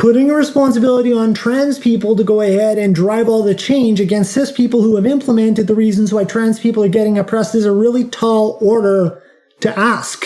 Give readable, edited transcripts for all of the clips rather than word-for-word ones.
Putting a responsibility on trans people to go ahead and drive all the change against cis people who have implemented the reasons why trans people are getting oppressed is a really tall order to ask.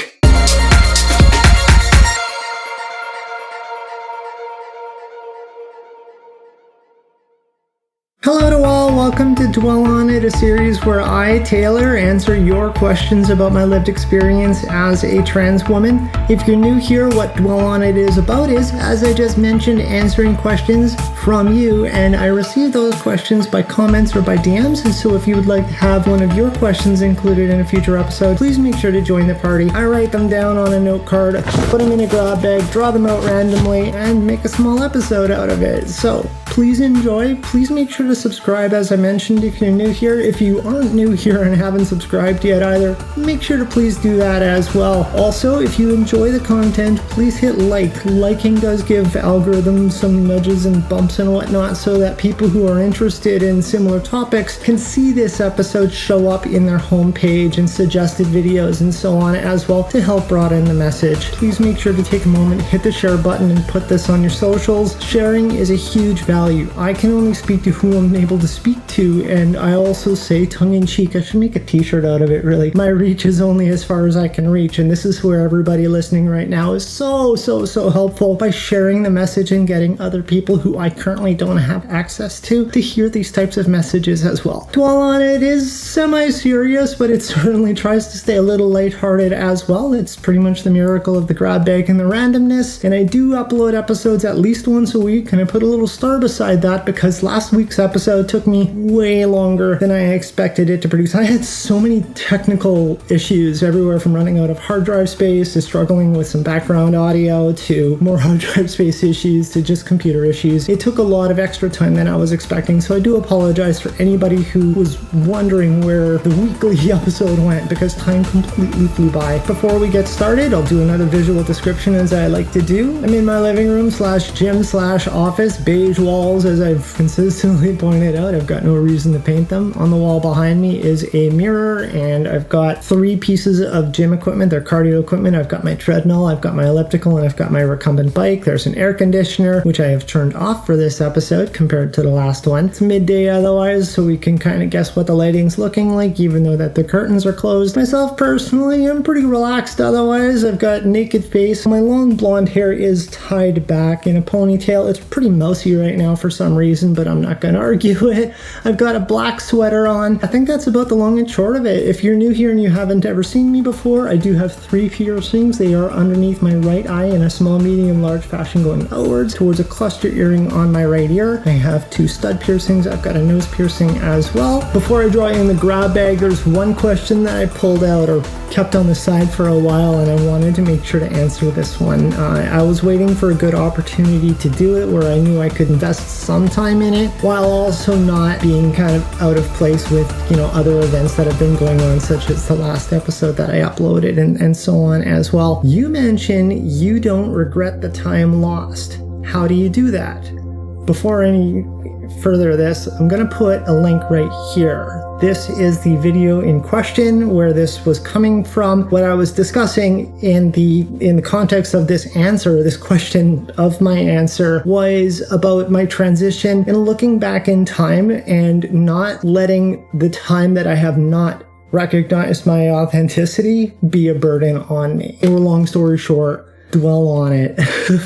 Hello to all, welcome to Dwell On It, a series where I, Taylor, answer your questions about my lived experience as a trans woman. If you're new here, what Dwell On It is about is, as I just mentioned, answering questions from you, and I receive those questions by comments or by DMs, and so if you would like to have one of your questions included in a future episode, please make sure to join the party. I write them down on a note card, put them in a grab bag, draw them out randomly, and make a small episode out of it. So please enjoy, please make sure to subscribe as I mentioned if you're new here. If you aren't new here and haven't subscribed yet either, make sure to please do that as well. Also, if you enjoy the content, please hit like. Liking does give algorithms some nudges and bumps and whatnot so that people who are interested in similar topics can see this episode show up in their homepage and suggested videos and so on as well to help broaden the message. Please make sure to take a moment, hit the share button and put this on your socials. Sharing is a huge value. I can only speak to who I'm able to speak to, and I also say tongue-in-cheek, I should make a t-shirt out of it really. My reach is only as far as I can reach, and this is where everybody listening right now is so helpful by sharing the message and getting other people who I currently don't have access to hear these types of messages as well. Dwell On It is semi-serious, but it certainly tries to stay a little lighthearted as well. It's pretty much the miracle of the grab bag and the randomness, and I do upload episodes at least once a week, and I put a little star beside that because last week's episode took me way longer than I expected it to produce. I had so many technical issues everywhere from running out of hard drive space to struggling with some background audio to more hard drive space issues to just computer issues. It took a lot of extra time than I was expecting, so I do apologize for anybody who was wondering where the weekly episode went because time completely flew by. Before we get started, I'll do another visual description as I like to do. I'm in my living room / gym / office, beige walls as I've consistently pointed out. I've got no reason to paint them. On the wall behind me is a mirror, and I've got 3 pieces of gym equipment. They're cardio equipment. I've got my treadmill, I've got my elliptical, and I've got my recumbent bike. There's an air conditioner, which I have turned off for this episode compared to the last one. It's midday otherwise, so we can kind of guess what the lighting's looking like, even though that the curtains are closed. Myself personally, I'm pretty relaxed otherwise. I've got naked face. My long blonde hair is tied back in a ponytail. It's pretty mousy right now for some reason, but I'm not going to argue it. I've got a black sweater on. I think that's about the long and short of it. If you're new here and you haven't ever seen me before, I do have 3 piercings. They are underneath my right eye in a small, medium, large fashion going outwards towards a cluster earring on my right ear. I have 2 stud piercings. I've got a nose piercing as well. Before I draw in the grab bag, there's one question that I pulled out or kept on the side for a while, and I wanted to make sure to answer this one. I was waiting for a good opportunity to do it where I knew I could invest some time in it while also not being kind of out of place with, other events that have been going on, such as the last episode that I uploaded and so on as well. You mentioned you don't regret the time lost. How do you do that? Before any further of this, I'm going to put a link right here. This is the video in question where this was coming from. What I was discussing in the context of this answer, this question of my answer, was about my transition and looking back in time and not letting the time that I have not recognized my authenticity be a burden on me. Or long story short, dwell on it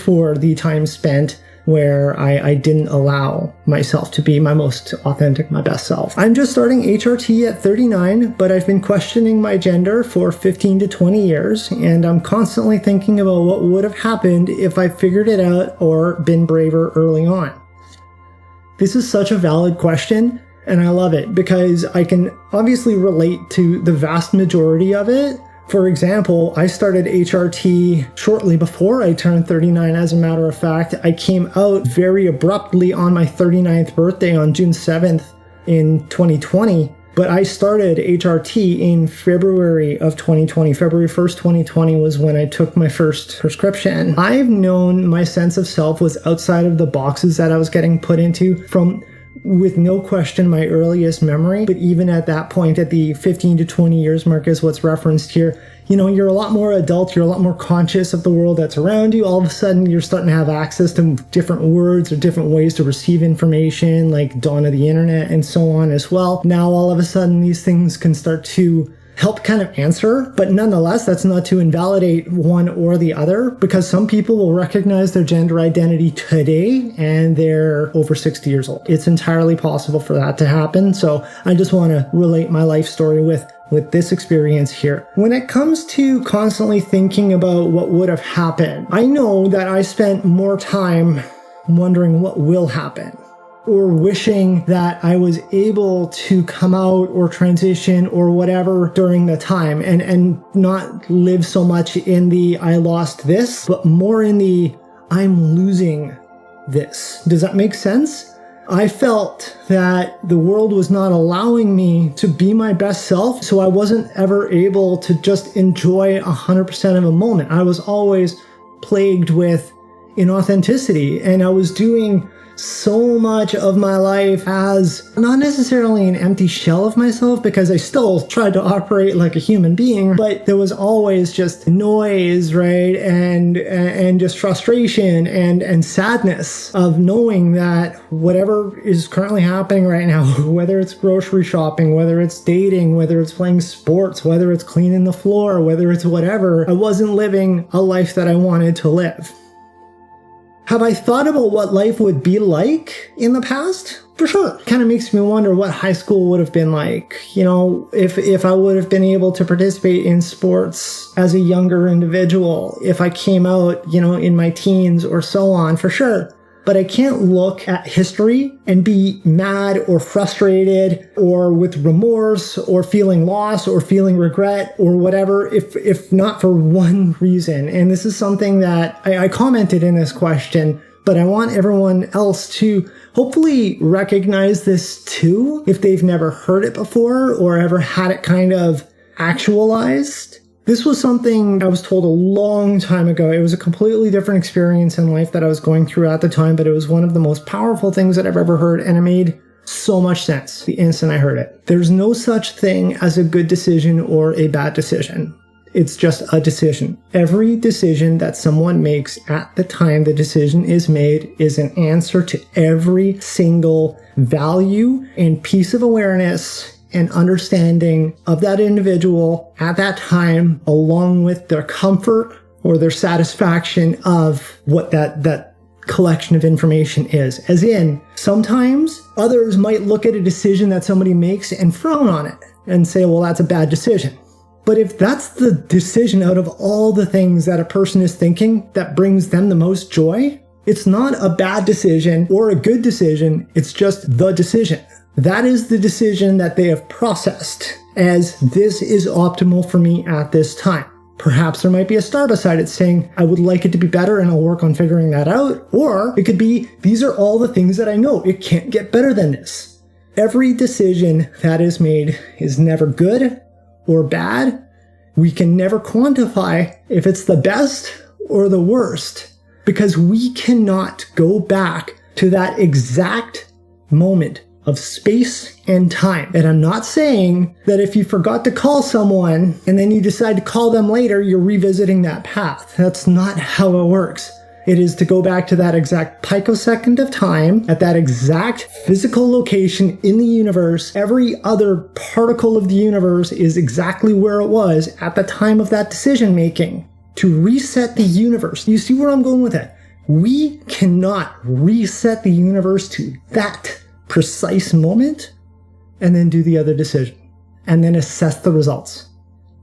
for the time spent where I didn't allow myself to be my most authentic, my best self. I'm just starting HRT at 39, but I've been questioning my gender for 15 to 20 years, and I'm constantly thinking about what would have happened if I figured it out or been braver early on. This is such a valid question, and I love it because I can obviously relate to the vast majority of it. For example, I started HRT shortly before I turned 39, as a matter of fact. I came out very abruptly on my 39th birthday on June 7th in 2020, but I started HRT in February of 2020. February 1st, 2020 was when I took my first prescription. I've known my sense of self was outside of the boxes that I was getting put into from with no question my earliest memory. But even at that point, at the 15 to 20 years mark is what's referenced here, you're a lot more adult, you're a lot more conscious of the world that's around you. All of a sudden, you're starting to have access to different words or different ways to receive information, like dawn of the internet and so on as well. Now, all of a sudden, these things can start to help kind of answer, but nonetheless, that's not to invalidate one or the other, because some people will recognize their gender identity today and they're over 60 years old. It's entirely possible for that to happen. So I just want to relate my life story with this experience here. When it comes to constantly thinking about what would have happened, I know that I spent more time wondering what will happen, or wishing that I was able to come out or transition or whatever during the time, and not live so much in the I lost this, but more in the I'm losing this. Does that make sense? I felt that the world was not allowing me to be my best self, so I wasn't ever able to just enjoy 100% of a moment. I was always plagued with inauthenticity, and I was doing so much of my life as not necessarily an empty shell of myself, because I still tried to operate like a human being, but there was always just noise, right? And just frustration and sadness of knowing that whatever is currently happening right now, whether it's grocery shopping, whether it's dating, whether it's playing sports, whether it's cleaning the floor, whether it's whatever, I wasn't living a life that I wanted to live. Have I thought about what life would be like in the past? For sure. Kind of makes me wonder what high school would have been like. If I would have been able to participate in sports as a younger individual, if I came out, in my teens or so on, for sure. But I can't look at history and be mad or frustrated or with remorse or feeling loss or feeling regret or whatever if not for one reason. And this is something that I commented in this question, but I want everyone else to hopefully recognize this too, if they've never heard it before or ever had it kind of actualized. This was something I was told a long time ago. It was a completely different experience in life that I was going through at the time, but it was one of the most powerful things that I've ever heard, and it made so much sense the instant I heard it. There's no such thing as a good decision or a bad decision. It's just a decision. Every decision that someone makes at the time the decision is made is an answer to every single value and piece of awareness and understanding of that individual at that time, along with their comfort or their satisfaction of what that collection of information is. As in, sometimes others might look at a decision that somebody makes and frown on it and say, well, that's a bad decision. But if that's the decision out of all the things that a person is thinking that brings them the most joy, it's not a bad decision or a good decision, it's just the decision. That is the decision that they have processed as this is optimal for me at this time. Perhaps there might be a star beside it saying, I would like it to be better and I'll work on figuring that out. Or it could be, these are all the things that I know. It can't get better than this. Every decision that is made is never good or bad. We can never quantify if it's the best or the worst, because we cannot go back to that exact moment of space and time. And I'm not saying that if you forgot to call someone and then you decide to call them later, you're revisiting that path. That's not how it works. It is to go back to that exact picosecond of time at that exact physical location in the universe. Every other particle of the universe is exactly where it was at the time of that decision making, to reset the universe. You see where I'm going with it? We cannot reset the universe to that precise moment and then do the other decision and then assess the results.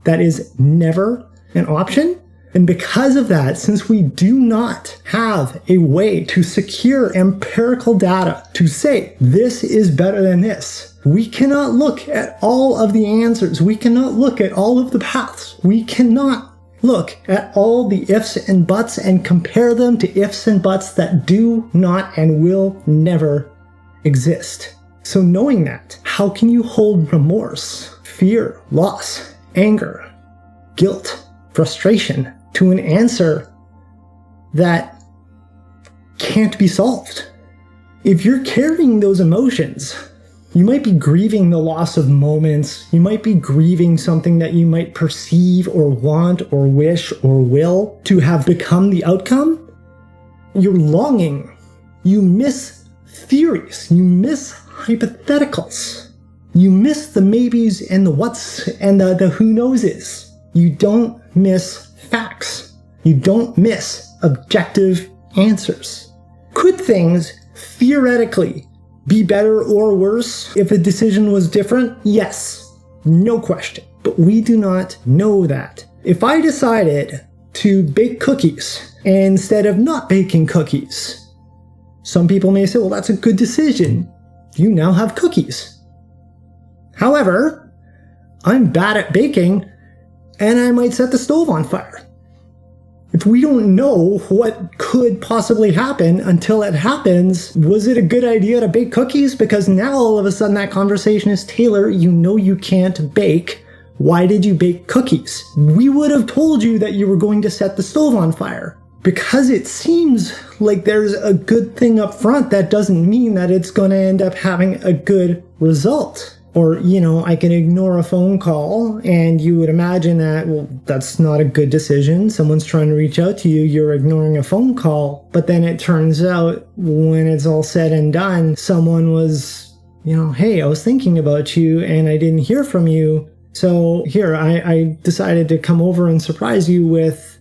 That is never an option. And because of that, since we do not have a way to secure empirical data to say this is better than this, we cannot look at all of the answers. We cannot look at all of the paths. We cannot look at all the ifs and buts and compare them to ifs and buts that do not and will never exist. So knowing that, how can you hold remorse, fear, loss, anger, guilt, frustration to an answer that can't be solved? If you're carrying those emotions, you might be grieving the loss of moments. You might be grieving something that you might perceive or want or wish or will to have become the outcome. You're longing. You miss theories. You miss hypotheticals. You miss the maybes and the whats and the who knowses. You don't miss facts. You don't miss objective answers. Could things theoretically be better or worse if a decision was different? Yes, no question. But we do not know that. If I decided to bake cookies instead of not baking cookies, some people may say, well, that's a good decision. You now have cookies. However, I'm bad at baking and I might set the stove on fire. If we don't know what could possibly happen until it happens, was it a good idea to bake cookies? Because now all of a sudden that conversation is, Taylor, you know you can't bake. Why did you bake cookies? We would have told you that you were going to set the stove on fire. Because it seems like there's a good thing up front, that doesn't mean that it's going to end up having a good result. Or, I can ignore a phone call and you would imagine that, well, that's not a good decision. Someone's trying to reach out to you, you're ignoring a phone call. But then it turns out when it's all said and done, someone was, hey, I was thinking about you and I didn't hear from you. So here, I decided to come over and surprise you with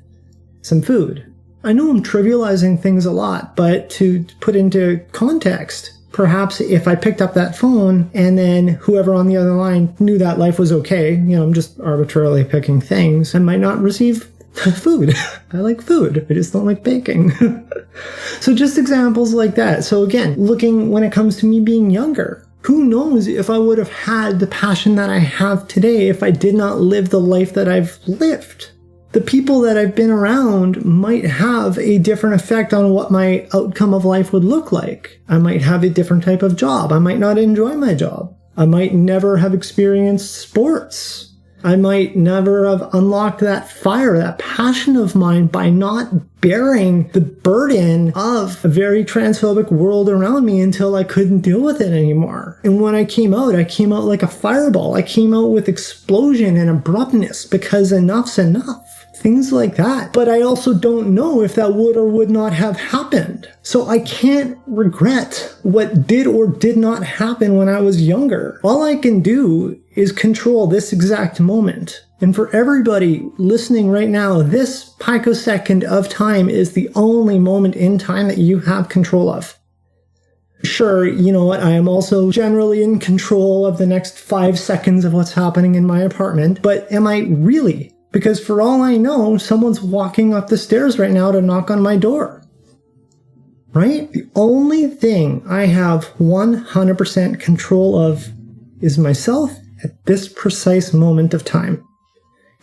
some food. I know I'm trivializing things a lot, but to put into context, perhaps if I picked up that phone and then whoever on the other line knew that life was okay, I'm just arbitrarily picking things, I might not receive food. I like food. I just don't like baking. So just examples like that. So again, looking when it comes to me being younger, who knows if I would have had the passion that I have today if I did not live the life that I've lived. The people that I've been around might have a different effect on what my outcome of life would look like. I might have a different type of job. I might not enjoy my job. I might never have experienced sports. I might never have unlocked that fire, that passion of mine by not bearing the burden of a very transphobic world around me until I couldn't deal with it anymore. And when I came out like a fireball. I came out with explosion and abruptness because enough's enough. Things like that. But I also don't know if that would or would not have happened. So I can't regret what did or did not happen when I was younger. All I can do is control this exact moment. And for everybody listening right now, this picosecond of time is the only moment in time that you have control of. Sure, you know what, I am also generally in control of the next 5 seconds of what's happening in my apartment, but am I really? Because for all I know, someone's walking up the stairs right now to knock on my door. Right? The only thing I have 100% control of is myself at this precise moment of time.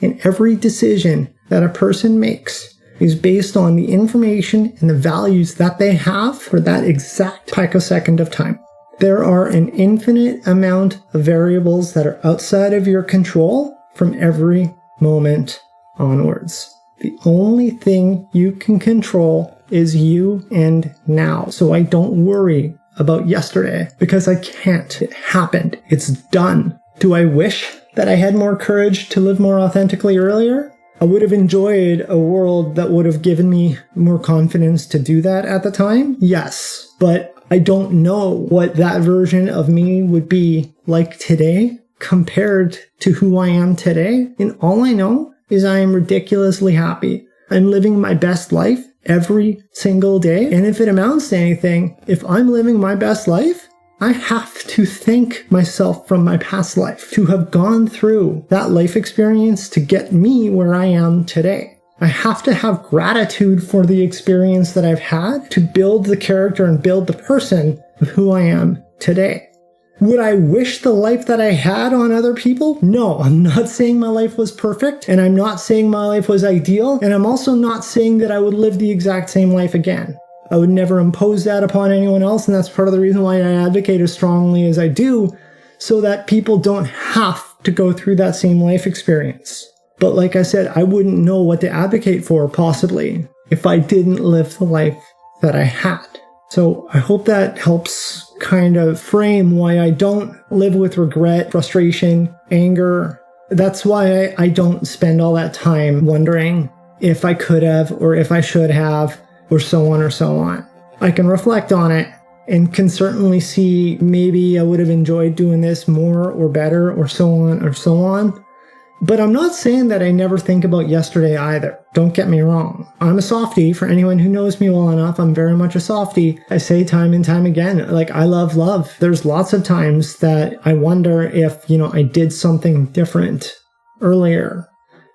And every decision that a person makes is based on the information and the values that they have for that exact picosecond of time. There are an infinite amount of variables that are outside of your control from every moment onwards. The only thing you can control is you and now. So I don't worry about yesterday because I can't. It happened. It's done. Do I wish that I had more courage to live more authentically earlier? I would have enjoyed a world that would have given me more confidence to do that at the time. Yes, but I don't know what that version of me would be like today compared to who I am today. And all I know is I am ridiculously happy. I'm living my best life every single day. And if it amounts to anything, if I'm living my best life, I have to thank myself from my past life to have gone through that life experience to get me where I am today. I have to have gratitude for the experience that I've had to build the character and build the person of who I am today. Would I wish the life that I had on other people? No, I'm not saying my life was perfect, and I'm not saying my life was ideal, and I'm also not saying that I would live the exact same life again. I would never impose that upon anyone else, and that's part of the reason why I advocate as strongly as I do, so that people don't have to go through that same life experience. But like I said, I wouldn't know what to advocate for, possibly, if I didn't live the life that I had. So I hope that helps kind of frame why I don't live with regret, frustration, anger. That's why I don't spend all that time wondering if I could have or if I should have or so on or so on. I can reflect on it and can certainly see maybe I would have enjoyed doing this more or better or so on or so on. But I'm not saying that I never think about yesterday either. Don't get me wrong. I'm a softie. For anyone who knows me well enough, I'm very much a softie. I say time and time again, like, I love love. There's lots of times that I wonder if, I did something different earlier.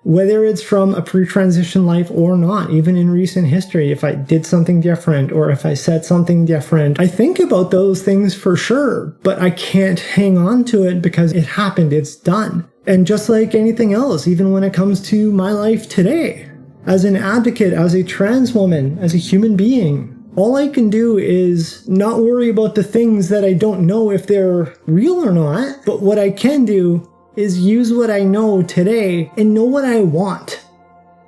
Whether it's from a pre-transition life or not, even in recent history, if I did something different or if I said something different, I think about those things for sure, but I can't hang on to it because it happened, it's done. And just like anything else, even when it comes to my life today, as an advocate, as a trans woman, as a human being, all I can do is not worry about the things that I don't know if they're real or not, but what I can do is use what I know today and know what I want.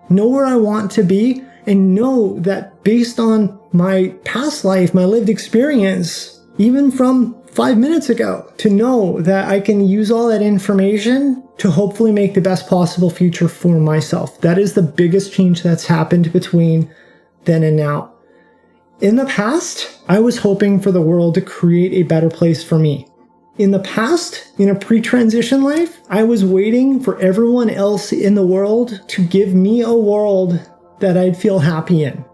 Know where I want to be and know that based on my past life, my lived experience, even from 5 minutes ago, to know that I can use all that information to hopefully make the best possible future for myself. That is the biggest change that's happened between then and now. In the past, I was hoping for the world to create a better place for me. In the past, in a pre-transition life, I was waiting for everyone else in the world to give me a world that I'd feel happy in.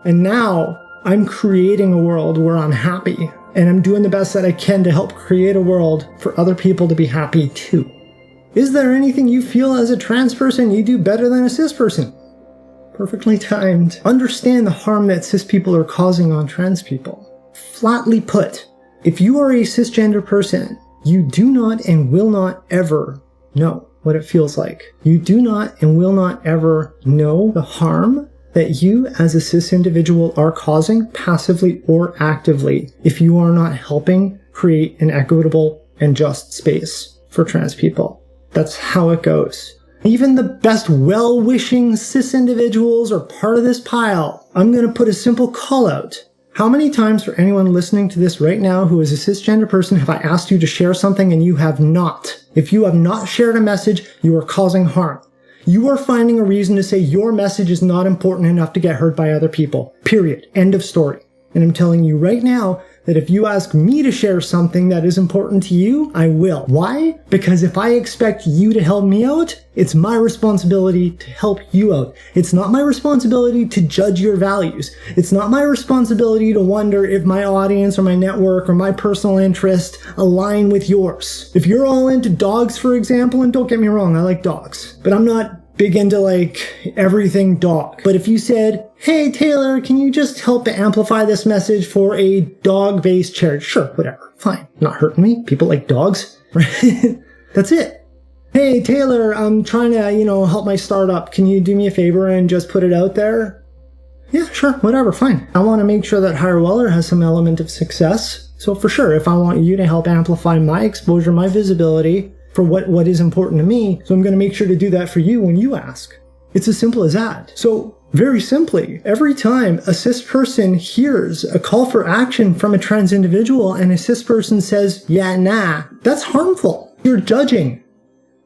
And now I'm creating a world where I'm happy, and I'm doing the best that I can to help create a world for other people to be happy too. Is there anything you feel as a trans person you do better than a cis person? Perfectly timed. Understand the harm that cis people are causing on trans people. Flatly put, if you are a cisgender person, you do not and will not ever know what it feels like. You do not and will not ever know the harm that you as a cis individual are causing passively or actively if you are not helping create an equitable and just space for trans people. That's how it goes. Even the best well-wishing cis individuals are part of this pile. I'm going to put a simple call out. How many times for anyone listening to this right now who is a cisgender person have I asked you to share something and you have not? If you have not shared a message, you are causing harm. You are finding a reason to say your message is not important enough to get heard by other people. Period. End of story. And I'm telling you right now that if you ask me to share something that is important to you, I will. Why? Because if I expect you to help me out, it's my responsibility to help you out. It's not my responsibility to judge your values. It's not my responsibility to wonder if my audience or my network or my personal interest align with yours. If you're all into dogs, for example, and don't get me wrong, I like dogs, but I'm not big into like everything dog. But if you said, hey Taylor, can you just help amplify this message for a dog-based charity? Sure, whatever, fine. Not hurting me. People like dogs, right? That's it. Hey Taylor, I'm trying to, help my startup. Can you do me a favor and just put it out there? Yeah, sure, whatever, fine. I want to make sure that Higher Weller has some element of success. So for sure, if I want you to help amplify my exposure, my visibility, for what is important to me, so I'm going to make sure to do that for you when you ask. It's as simple as that. So very simply, every time a cis person hears a call for action from a trans individual and a cis person says, yeah, nah, that's harmful. You're judging.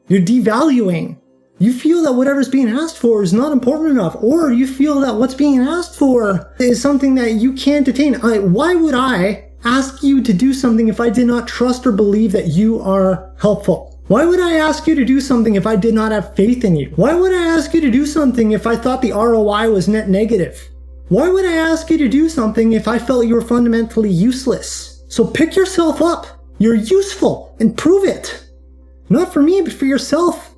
You're devaluing. You feel that whatever's being asked for is not important enough, or you feel that what's being asked for is something that you can't attain. Why would I ask you to do something if I did not trust or believe that you are helpful? Why would I ask you to do something if I did not have faith in you? Why would I ask you to do something if I thought the ROI was net negative? Why would I ask you to do something if I felt you were fundamentally useless? So pick yourself up. You're useful and prove it. Not for me, but for yourself.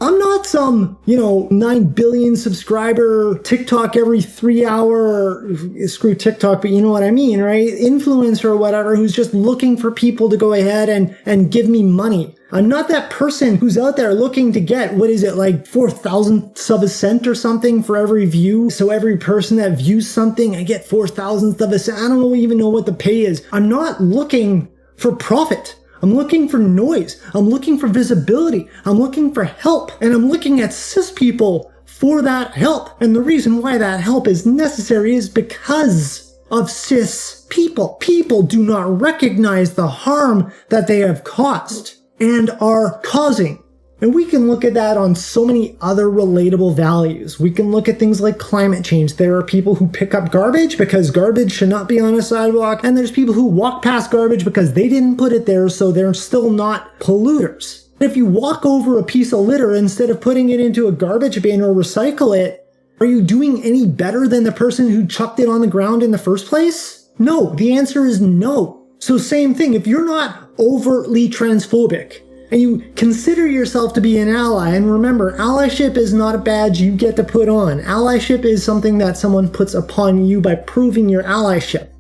I'm not some, 9 billion subscriber TikTok every 3 hour, screw TikTok, but you know what I mean, right? Influencer or whatever who's just looking for people to go ahead and give me money. I'm not that person who's out there looking to get, like 4,000ths of a cent or something for every view. So every person that views something, I get 4,000ths of a cent. I don't even know what the pay is. I'm not looking for profit. I'm looking for noise. I'm looking for visibility. I'm looking for help. And I'm looking at cis people for that help. And the reason why that help is necessary is because of cis People do not recognize the harm that they have caused and are causing. And we can look at that on so many other relatable values. We can look at things like climate change. There are people who pick up garbage because garbage should not be on a sidewalk. And there's people who walk past garbage because they didn't put it there, so they're still not polluters. If you walk over a piece of litter instead of putting it into a garbage bin or recycle it, are you doing any better than the person who chucked it on the ground in the first place? No, the answer is no. So same thing, if you're not overtly transphobic, and you consider yourself to be an ally, and remember, allyship is not a badge you get to put on. Allyship is something that someone puts upon you by proving your allyship.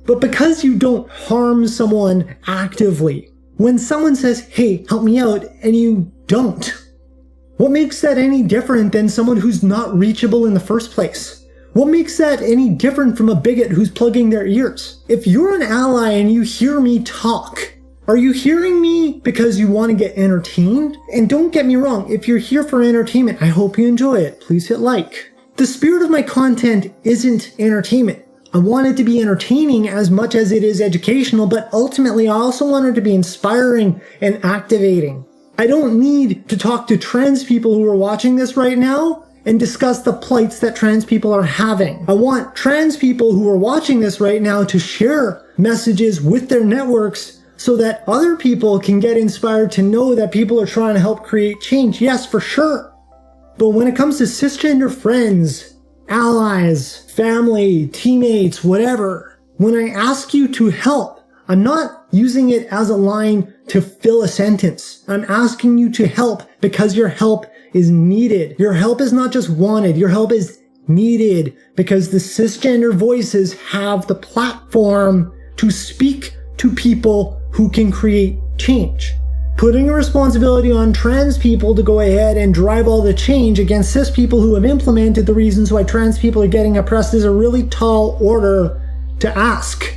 But because you don't harm someone actively, when someone says, hey, help me out, and you don't, what makes that any different than someone who's not reachable in the first place? What makes that any different from a bigot who's plugging their ears? If you're an ally and you hear me talk, are you hearing me because you want to get entertained? And don't get me wrong, if you're here for entertainment, I hope you enjoy it. Please hit like. The spirit of my content isn't entertainment. I want it to be entertaining as much as it is educational, but ultimately I also want it to be inspiring and activating. I don't need to talk to trans people who are watching this right now and discuss the plights that trans people are having. I want trans people who are watching this right now to share messages with their networks so that other people can get inspired to know that people are trying to help create change. Yes, for sure. But when it comes to cisgender friends, allies, family, teammates, whatever, when I ask you to help, I'm not using it as a line to fill a sentence. I'm asking you to help because your help is needed. Your help is not just wanted. Your help is needed because the cisgender voices have the platform to speak to people who can create change. Putting a responsibility on trans people to go ahead and drive all the change against cis people who have implemented the reasons why trans people are getting oppressed is a really tall order to ask.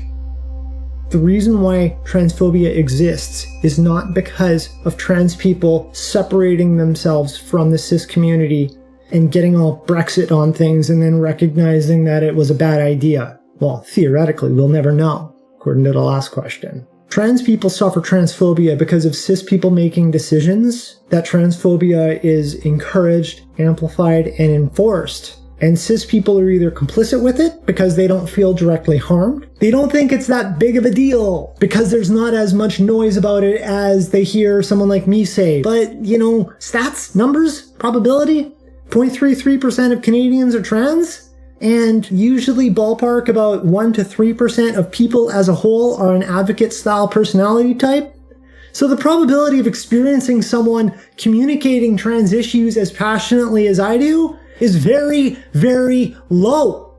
The reason why transphobia exists is not because of trans people separating themselves from the cis community and getting all Brexit on things and then recognizing that it was a bad idea. Well, theoretically, we'll never know, according to the last question. Trans people suffer transphobia because of cis people making decisions. That transphobia is encouraged, amplified, and enforced. And cis people are either complicit with it because they don't feel directly harmed. They don't think it's that big of a deal because there's not as much noise about it as they hear someone like me say. But, you know, stats, numbers, probability, 0.33% of Canadians are trans. And usually ballpark about 1 to 3% of people as a whole are an advocate-style personality type. So the probability of experiencing someone communicating trans issues as passionately as I do is very, very low.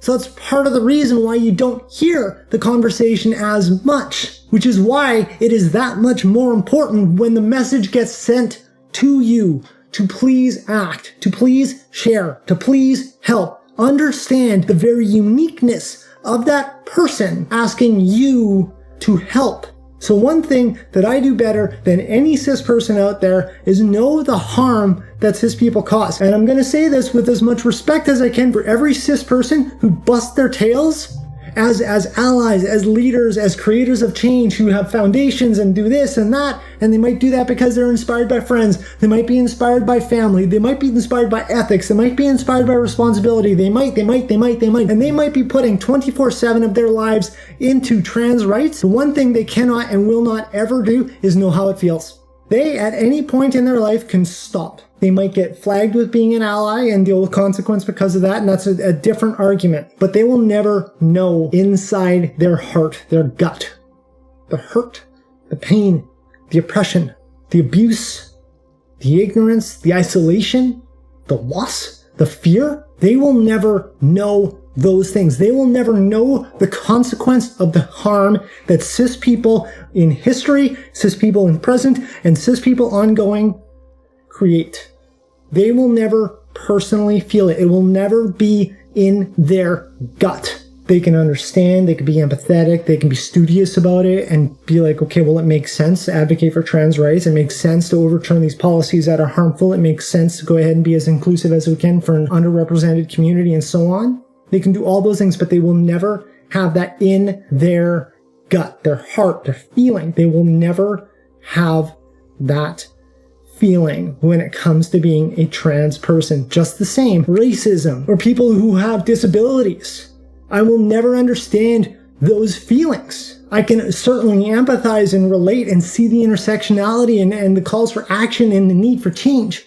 So that's part of the reason why you don't hear the conversation as much, which is why it is that much more important when the message gets sent to you to please act, to please share, to please help. Understand the very uniqueness of that person asking you to help. So one thing that I do better than any cis person out there is know the harm that cis people cause. And I'm going to say this with as much respect as I can for every cis person who busts their tails as allies, as leaders, as creators of change who have foundations and do this and that. And they might do that because they're inspired by friends. They might be inspired by family. They might be inspired by ethics. They might be inspired by responsibility. They might. And they might be putting 24/7 of their lives into trans rights. The one thing they cannot and will not ever do is know how it feels. They, at any point in their life, can stop. They might get flagged with being an ally and deal with consequence because of that, and that's a different argument. But they will never know inside their heart, their gut, the hurt, the pain, the oppression, the abuse, the ignorance, the isolation, the loss, the fear. They will never know those things. They will never know the consequence of the harm that cis people in history, cis people in present, and cis people ongoing create. They will never personally feel it. It will never be in their gut. They can understand, they can be empathetic, they can be studious about it and be like, okay, well, it makes sense to advocate for trans rights. It makes sense to overturn these policies that are harmful. It makes sense to go ahead and be as inclusive as we can for an underrepresented community and so on. They can do all those things, but they will never have that in their gut, their heart, their feeling. They will never have that feeling when it comes to being a trans person. Just the same, racism or people who have disabilities. I will never understand those feelings. I can certainly empathize and relate and see the intersectionality and the calls for action and the need for change.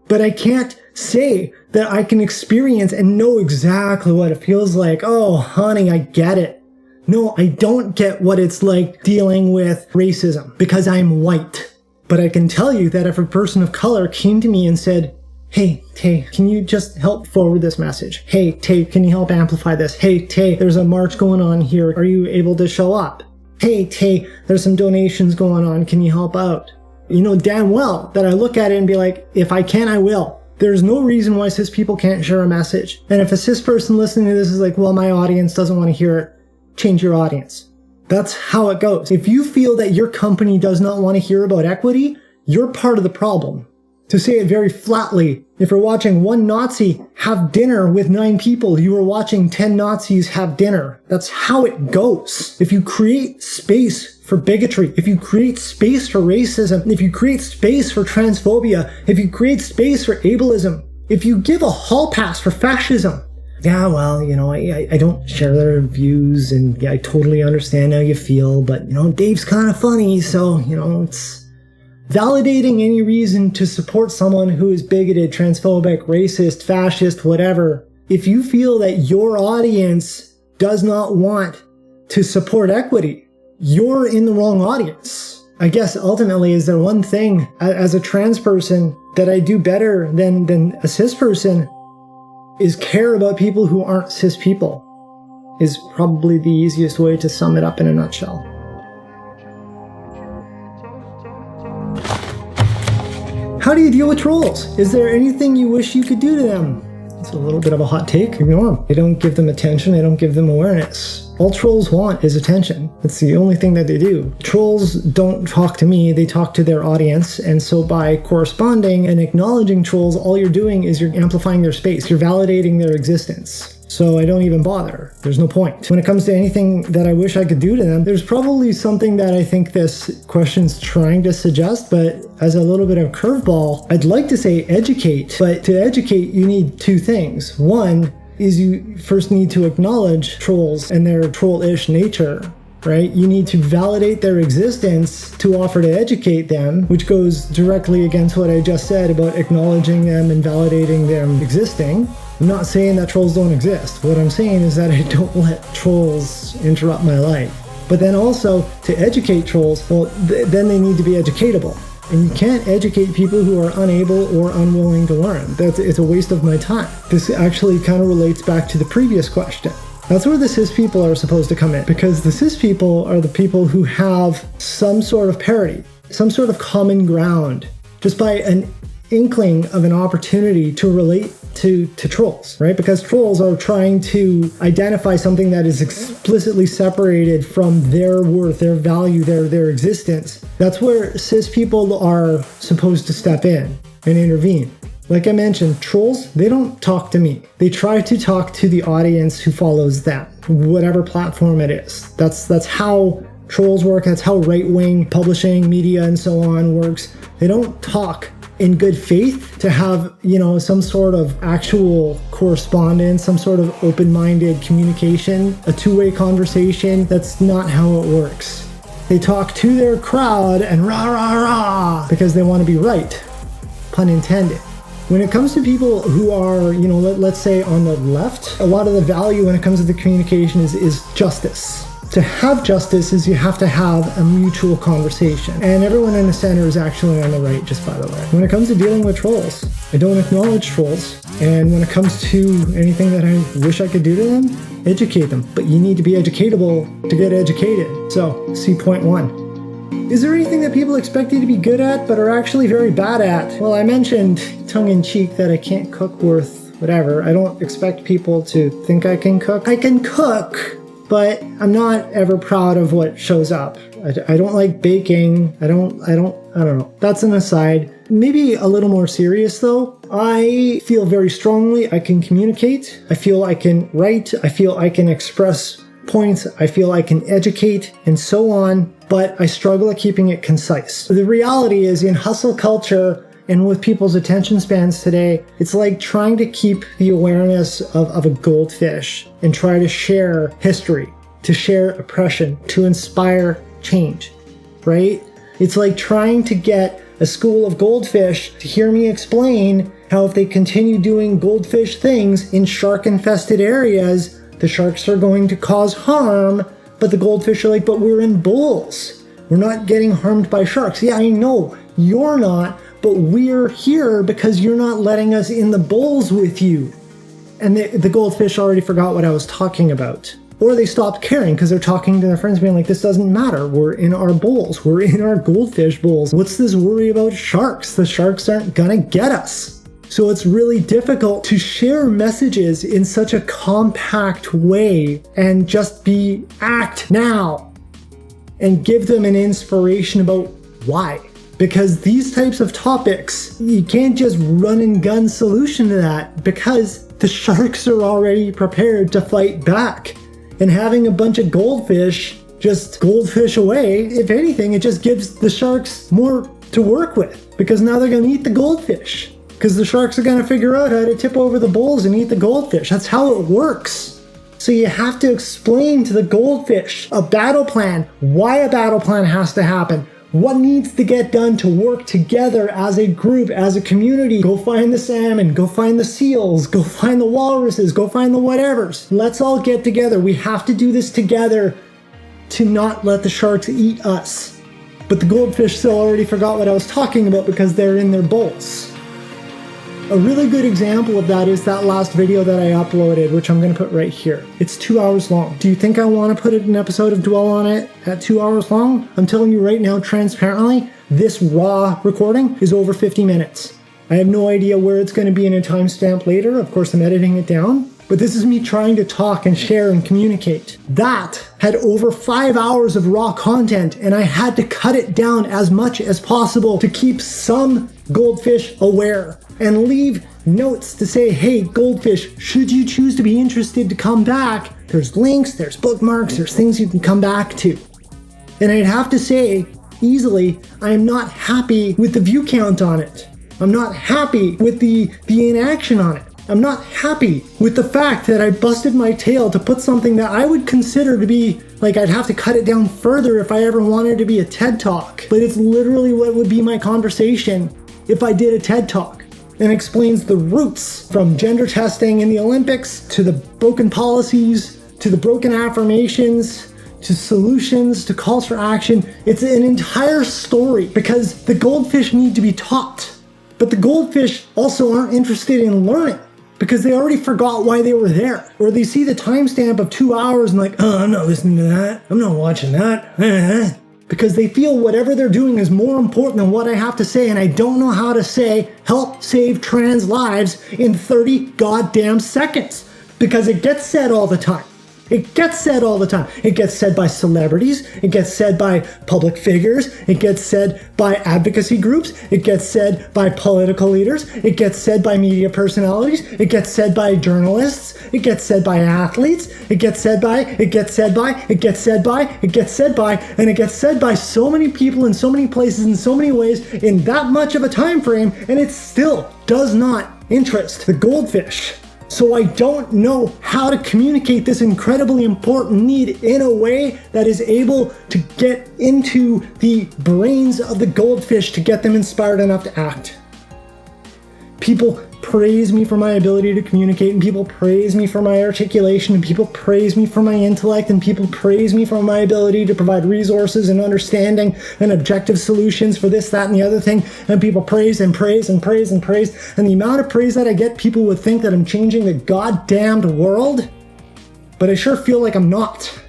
But I can't say that I can experience and know exactly what it feels like. Oh, honey, I get it. No, I don't get what it's like dealing with racism because I'm white. But I can tell you that if a person of color came to me and said, hey, Tay, can you just help forward this message? Hey, Tay, can you help amplify this? Hey, Tay, there's a march going on here. Are you able to show up? Hey, Tay, there's some donations going on. Can you help out? You know damn well that I look at it and be like, if I can, I will. There's no reason why cis people can't share a message. And if a cis person listening to this is like, well, my audience doesn't want to hear it, change your audience. That's how it goes. If you feel that your company does not want to hear about equity, you're part of the problem. To say it very flatly, if you're watching one Nazi have dinner with 9 people, you are watching 10 Nazis have dinner. That's how it goes. If you create space for bigotry, if you create space for racism, if you create space for transphobia, if you create space for ableism, if you give a hall pass for fascism, yeah, well, you know, I don't share their views, and yeah, I totally understand how you feel, but, you know, Dave's kind of funny, so, you know, it's validating any reason to support someone who is bigoted, transphobic, racist, fascist, whatever. If you feel that your audience does not want to support equity, you're in the wrong audience. I guess ultimately, is there one thing as a trans person that I do better than a cis person? Is care about people who aren't cis people, is probably the easiest way to sum it up in a nutshell. How do you deal with trolls? Is there anything you wish you could do to them? It's a little bit of a hot take. Ignore them. They don't give them attention. They don't give them awareness. All trolls want is attention. It's the only thing that they do. Trolls don't talk to me. They talk to their audience. And so by corresponding and acknowledging trolls, all you're doing is you're amplifying their space. You're validating their existence. So I don't even bother. There's no point. When it comes to anything that I wish I could do to them, there's probably something that I think this question's trying to suggest, but as a little bit of curveball, I'd like to say educate. But to educate, you need 2 things. One is you first need to acknowledge trolls and their troll-ish nature, right? You need to validate their existence to offer to educate them, which goes directly against what I just said about acknowledging them and validating them existing. I'm not saying that trolls don't exist. What I'm saying is that I don't let trolls interrupt my life. But then also, to educate trolls, well, then they need to be educatable. And you can't educate people who are unable or unwilling to learn. It's a waste of my time. This actually kind of relates back to the previous question. That's where the cis people are supposed to come in, because the cis people are the people who have some sort of parity, some sort of common ground, just by an inkling of an opportunity to relate to trolls, right? Because trolls are trying to identify something that is explicitly separated from their worth, their value, their existence. That's where cis people are supposed to step in and intervene. Like I mentioned, trolls, they don't talk to me. They try to talk to the audience who follows them, whatever platform it is. That's how trolls work. That's how right-wing publishing, media, and so on works. They don't talk in good faith to have, you know, some sort of actual correspondence, some sort of open-minded communication, a two-way conversation. That's not how it works. They talk to their crowd and rah, rah, rah, because they want to be right. Pun intended. When it comes to people who are, you know, let's say on the left, a lot of the value when it comes to the communication is justice. To have justice is you have to have a mutual conversation. And everyone in the center is actually on the right, just by the way. When it comes to dealing with trolls, I don't acknowledge trolls. And when it comes to anything that I wish I could do to them, educate them. But you need to be educatable to get educated. So, see point 1. Is there anything that people expect you to be good at but are actually very bad at? Well, I mentioned tongue-in-cheek that I can't cook worth whatever. I don't expect people to think I can cook. I can cook, but I'm not ever proud of what shows up. I don't like baking. I don't know. That's an aside. Maybe a little more serious though. I feel very strongly I can communicate. I feel I can write. I feel I can express points, I feel I can educate and so on, but I struggle at keeping it concise. The reality is, in hustle culture and with people's attention spans today, it's like trying to keep the awareness of a goldfish and try to share history, to share oppression, to inspire change, right? It's like trying to get a school of goldfish to hear me explain how if they continue doing goldfish things in shark-infested areas, the sharks are going to cause harm, but the goldfish are like, but we're in bowls. We're not getting harmed by sharks. Yeah, I know, you're not, but we're here because you're not letting us in the bowls with you. And the goldfish already forgot what I was talking about. Or they stopped caring because they're talking to their friends being like, this doesn't matter. We're in our bowls. We're in our goldfish bowls. What's this worry about sharks? The sharks aren't gonna get us. So it's really difficult to share messages in such a compact way and just act now and give them an inspiration about why. Because these types of topics, you can't just run and gun solution to that because the sharks are already prepared to fight back. And having a bunch of goldfish just goldfish away, if anything, it just gives the sharks more to work with because now they're going to eat the goldfish because the sharks are going to figure out how to tip over the bowls and eat the goldfish. That's how it works. So you have to explain to the goldfish a battle plan, why a battle plan has to happen, what needs to get done to work together as a group, as a community. Go find the salmon, go find the seals, go find the walruses, go find the whatevers. Let's all get together. We have to do this together to not let the sharks eat us. But the goldfish still already forgot what I was talking about because they're in their bowls. A really good example of that is that last video that I uploaded, which I'm going to put right here. It's 2 hours long. Do you think I want to put an episode of Dwell On It at 2 hours long? I'm telling you right now, transparently, this raw recording is over 50 minutes. I have no idea where it's going to be in a timestamp later. Of course, I'm editing it down. But this is me trying to talk and share and communicate. That had over 5 hours of raw content, and I had to cut it down as much as possible to keep some goldfish aware and leave notes to say, hey, goldfish, should you choose to be interested to come back, there's links, there's bookmarks, there's things you can come back to. And I'd have to say, easily, I am not happy with the view count on it. I'm not happy with the inaction on it. I'm not happy with the fact that I busted my tail to put something that I would consider to be, like, I'd have to cut it down further if I ever wanted to be a TED Talk. But it's literally what would be my conversation if I did a TED Talk. And explains the roots from gender testing in the Olympics to the broken policies, to the broken affirmations, to solutions, to calls for action. It's an entire story because the goldfish need to be taught. But the goldfish also aren't interested in learning because they already forgot why they were there. Or they see the timestamp of 2 hours and like, oh, I'm not listening to that. I'm not watching that. Because they feel whatever they're doing is more important than what I have to say, and I don't know how to say, help save trans lives in 30 goddamn seconds. Because it gets said all the time. It gets said all the time. It gets said by celebrities. It gets said by public figures. It gets said by advocacy groups. It gets said by political leaders. It gets said by media personalities. It gets said by journalists. It gets said by athletes. It gets said by, it gets said by, it gets said by, it gets said by, and it gets said by so many people in so many places in so many ways in that much of a time frame, and it still does not interest the goldfish. So I don't know how to communicate this incredibly important need in a way that is able to get into the brains of the goldfish to get them inspired enough to act. People praise me for my ability to communicate, and people praise me for my articulation, and people praise me for my intellect, and people praise me for my ability to provide resources and understanding and objective solutions for this, that, and the other thing. And people praise and praise and praise and praise. And the amount of praise that I get, people would think that I'm changing the goddamned world. But I sure feel like I'm not.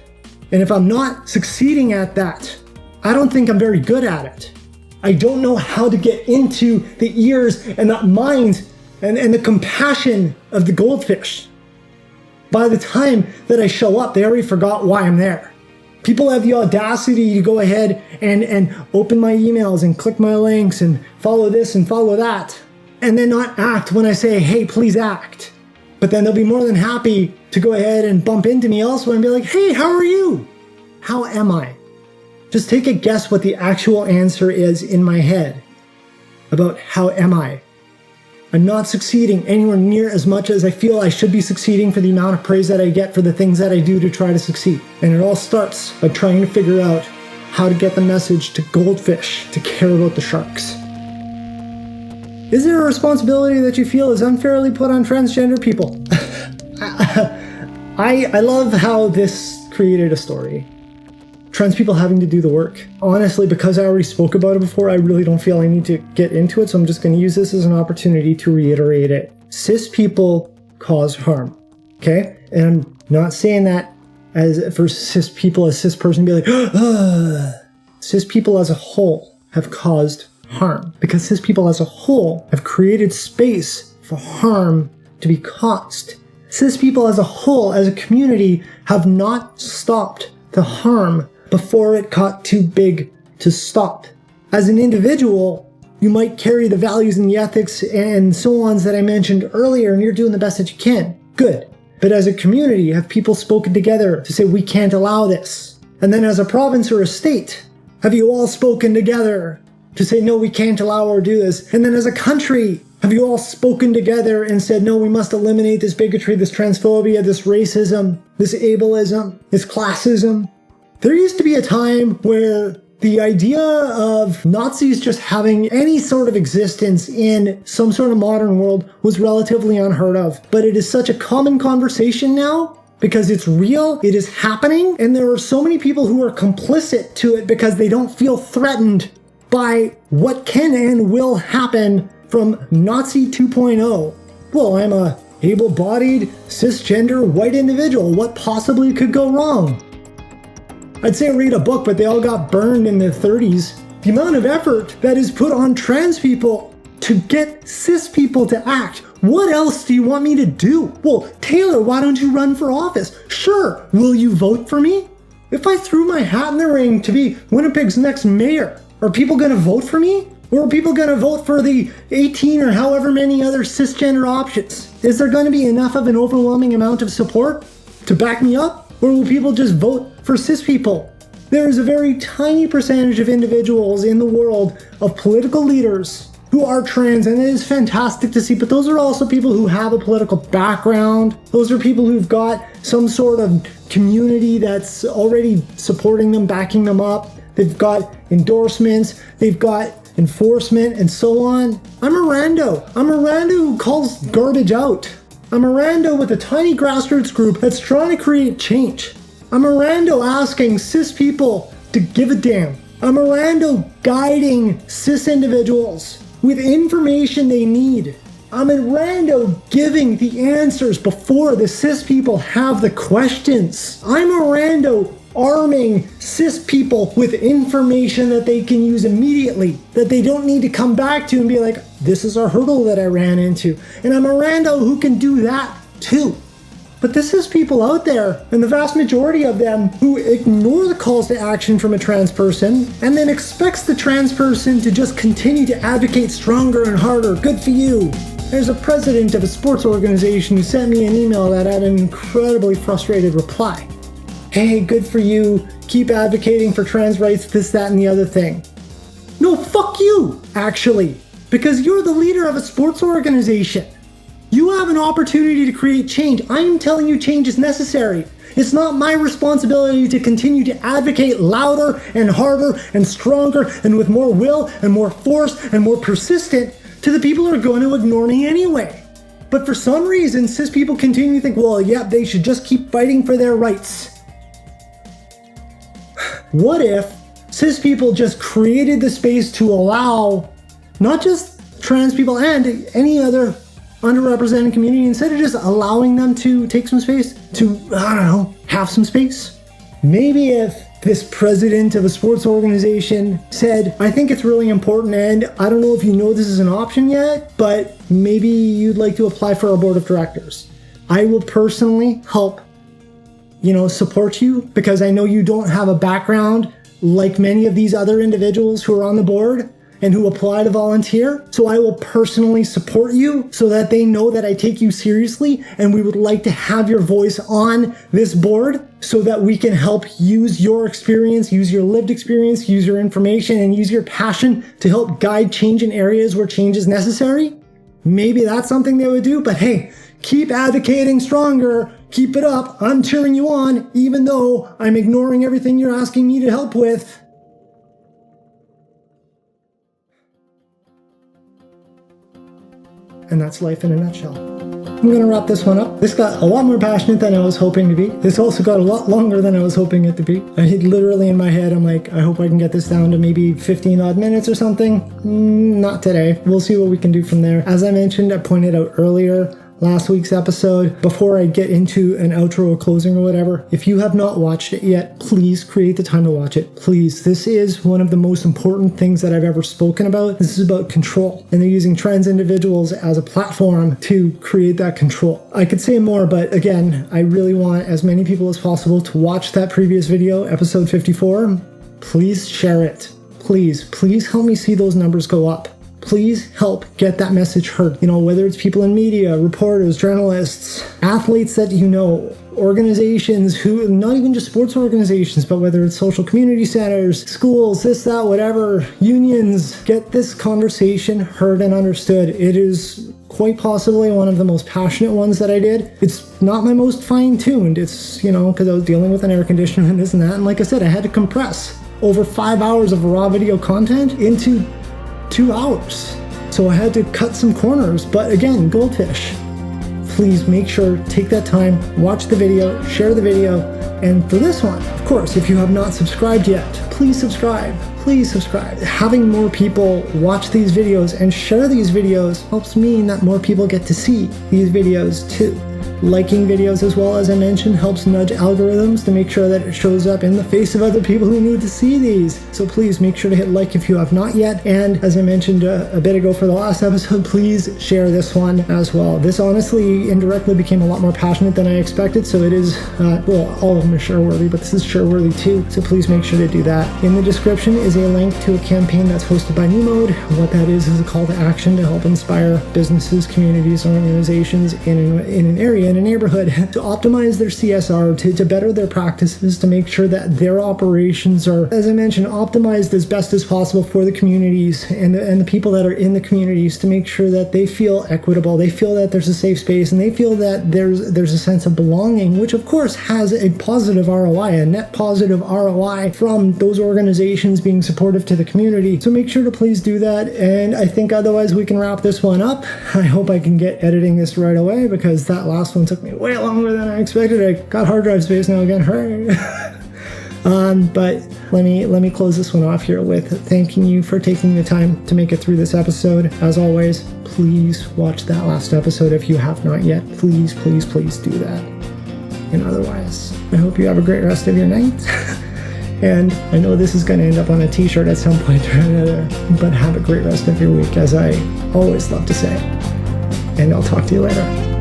And if I'm not succeeding at that, I don't think I'm very good at it. I don't know how to get into the ears and the minds and the compassion of the goldfish. By the time that I show up, they already forgot why I'm there. People have the audacity to go ahead and open my emails and click my links and follow this and follow that, and then not act when I say, hey, please act. But then they'll be more than happy to go ahead and bump into me elsewhere and be like, hey, how are you? How am I? Just take a guess what the actual answer is in my head about how am I. I'm not succeeding anywhere near as much as I feel I should be succeeding for the amount of praise that I get for the things that I do to try to succeed. And it all starts by trying to figure out how to get the message to Goldfish to care about the sharks. Is there a responsibility that you feel is unfairly put on transgender people? I love how this created a story. Trans people having to do the work. Honestly, because I already spoke about it before, I really don't feel I need to get into it, so I'm just going to use this as an opportunity to reiterate it. Cis people cause harm, okay? And I'm not saying that as for cis people, a cis person be like, ugh. Cis people as a whole have caused harm because cis people as a whole have created space for harm to be caused. Cis people as a whole, as a community, have not stopped the harm before it got too big to stop. As an individual, you might carry the values and the ethics and so on that I mentioned earlier, and you're doing the best that you can. Good. But as a community, have people spoken together to say we can't allow this? And then as a province or a state, have you all spoken together to say no, we can't allow or do this? And then as a country, have you all spoken together and said no, we must eliminate this bigotry, this transphobia, this racism, this ableism, this classism? There used to be a time where the idea of Nazis just having any sort of existence in some sort of modern world was relatively unheard of. But it is such a common conversation now because it's real, it is happening, and there are so many people who are complicit to it because they don't feel threatened by what can and will happen from Nazi 2.0. Well, I'm a able-bodied, cisgender, white individual. What possibly could go wrong? I'd say read a book, but they all got burned in the 30s. The amount of effort that is put on trans people to get cis people to act. What else do you want me to do? Well, Taylor, why don't you run for office? Sure, will you vote for me? If I threw my hat in the ring to be Winnipeg's next mayor, are people gonna vote for me? Or are people gonna vote for the 18 or however many other cisgender options? Is there gonna be enough of an overwhelming amount of support to back me up? Or will people just vote for cis people? There is a very tiny percentage of individuals in the world of political leaders who are trans, and it is fantastic to see, but those are also people who have a political background. Those are people who've got some sort of community that's already supporting them, backing them up. They've got endorsements, they've got enforcement, and so on. I'm a rando. I'm a rando who calls garbage out. I'm a rando with a tiny grassroots group that's trying to create change. I'm a rando asking cis people to give a damn. I'm a rando guiding cis individuals with information they need. I'm a rando giving the answers before the cis people have the questions. I'm a rando arming cis people with information that they can use immediately, that they don't need to come back to and be like, this is a hurdle that I ran into. And I'm a rando who can do that too. But this is people out there, and the vast majority of them, who ignore the calls to action from a trans person and then expects the trans person to just continue to advocate stronger and harder. Good for you. There's a president of a sports organization who sent me an email that had an incredibly frustrated reply. Hey, good for you. Keep advocating for trans rights, this, that, and the other thing. No, fuck you, actually. Because you're the leader of a sports organization. You have an opportunity to create change. I am telling you change is necessary. It's not my responsibility to continue to advocate louder and harder and stronger and with more will and more force and more persistent to the people who are going to ignore me anyway. But for some reason, cis people continue to think, well, yeah, they should just keep fighting for their rights. What if cis people just created the space to allow not just trans people and any other underrepresented community, instead of just allowing them to take some space, to, I don't know, have some space? Maybe if this president of a sports organization said, I think it's really important, and I don't know if you know this is an option yet, but maybe you'd like to apply for our board of directors. I will personally help support you, because I know you don't have a background like many of these other individuals who are on the board, and who apply to volunteer. So I will personally support you so that they know that I take you seriously, and we would like to have your voice on this board so that we can help use your experience, use your lived experience, use your information, and use your passion to help guide change in areas where change is necessary. Maybe that's something they would do, but hey, keep advocating stronger. Keep it up. I'm cheering you on, even though I'm ignoring everything you're asking me to help with. And that's life in a nutshell. I'm going to wrap this one up. This got a lot more passionate than I was hoping to be. This also got a lot longer than I was hoping it to be. I literally in my head, I'm like, I hope I can get this down to maybe 15 odd minutes or something. Not today. We'll see what we can do from there. As I mentioned, I pointed out earlier, last week's episode, before I get into an outro or closing or whatever, if you have not watched it yet, please create the time to watch it. Please. This is one of the most important things that I've ever spoken about. This is about control, and they're using trans individuals as a platform to create that control. I could say more, but again, I really want as many people as possible to watch that previous video, episode 54. Please share it. Please help me see those numbers go up. Please help get that message heard. You know, whether it's people in media, reporters, journalists, athletes that you know, organizations who, not even just sports organizations, but whether it's social community centers, schools, this, that, whatever, unions, get this conversation heard and understood. It is quite possibly one of the most passionate ones that I did. It's not my most fine-tuned. It's, you know, because I was dealing with an air conditioner and this and that. And like I said, I had to compress over 5 hours of raw video content into 2 hours. So I had to cut some corners, but again, Goldfish, please make sure, take that time, watch the video, share the video, and for this one, of course, if you have not subscribed yet, please subscribe. Please subscribe. Having more people watch these videos and share these videos helps mean that more people get to see these videos too. Liking videos, as well, as I mentioned, helps nudge algorithms to make sure that it shows up in the face of other people who need to see these. So please make sure to hit like if you have not yet. And as I mentioned a bit ago for the last episode, please share this one as well. This honestly indirectly became a lot more passionate than I expected. So it is, well, all of them are share-worthy, but this is share-worthy too. So please make sure to do that. In the description is a link to a campaign that's hosted by New Mode. What that is a call to action to help inspire businesses, communities, and organizations in an area, in a neighborhood, to optimize their CSR, to better their practices, to make sure that their operations are, as I mentioned, optimized as best as possible for the communities and the people that are in the communities, to make sure that they feel equitable, they feel that there's a safe space, and they feel that there's a sense of belonging, which of course has a positive ROI, a net positive ROI from those organizations being supportive to the community. So make sure to please do that. And I think otherwise we can wrap this one up. I hope I can get editing this right away, because that last one took me way longer than I expected. I got hard drive space now again. Hooray. But let me close this one off here with thanking you for taking the time to make it through this episode. As always, please watch that last episode if you have not yet. Please do that. And otherwise, I hope you have a great rest of your night. And I know this is going to end up on a t-shirt at some point or another, but have a great rest of your week, as I always love to say. And I'll talk to you later.